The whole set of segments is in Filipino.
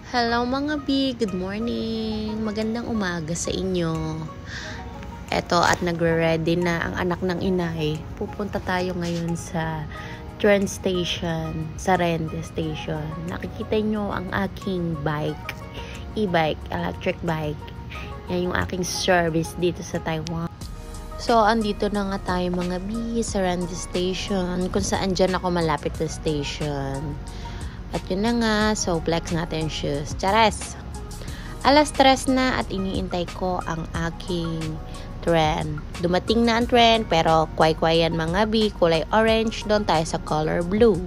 Hello mga B, good morning. Magandang umaga sa inyo. Eto at nagre-ready na ang anak ng inay. Pupunta tayo ngayon sa train station, sa Rende station. Nakikita nyo ang aking bike, e-bike, electric bike. Yan yung aking service dito sa Taiwan. So, andito na nga tayo mga B sa Rende station, kung saan dyan ako malapit sa station. At yun na nga, so flex natin yung shoes. Chares! Alas 3 na at iniintay ko ang aking tren. Dumating na ang tren, pero kway-kway yan mga B, kulay orange. Doon tayo sa color blue.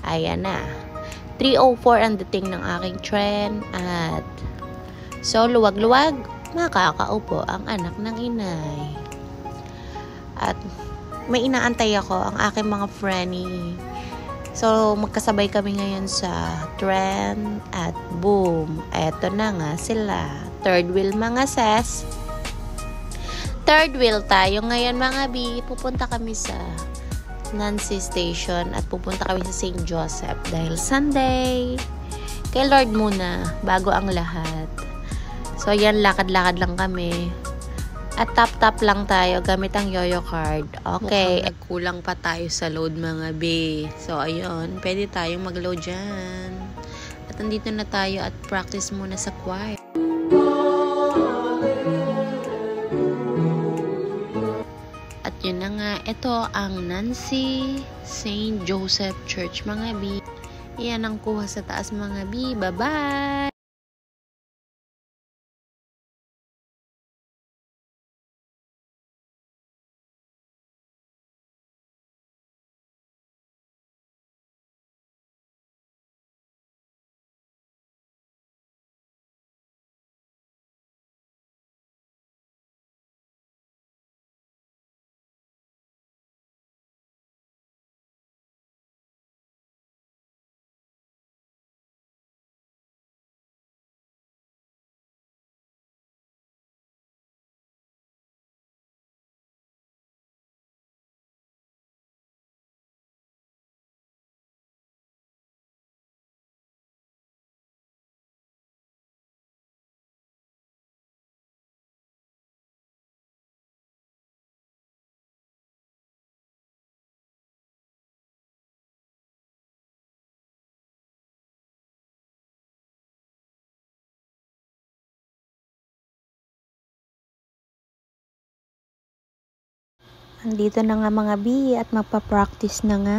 Ayan na. 3:04 ang dating ng aking tren. At so, luwag-luwag, makakaupo ang anak ng inay. At may inaantay ako, ang aking mga frenny. So, magkasabay kami ngayon sa tren at boom, eto na nga sila. Third wheel mga ses. Third wheel tayo ngayon mga B. Pupunta kami sa Nancy Station at pupunta kami sa St. Joseph dahil Sunday. Kay Lord muna, bago ang lahat. So, yan, lakad-lakad lang kami. At tap-tap lang tayo gamit ang Yoyo card. Okay. Mukhang kulang pa tayo sa load mga B. So, ayun. Pwede tayong mag-load dyan. At nandito na tayo at practice muna sa choir. At yun na nga. Ito ang Nancy St. Joseph Church mga B. Yan ang kuha sa taas mga B. Bye-bye! Andito na nga mga B at magpa-practice na nga.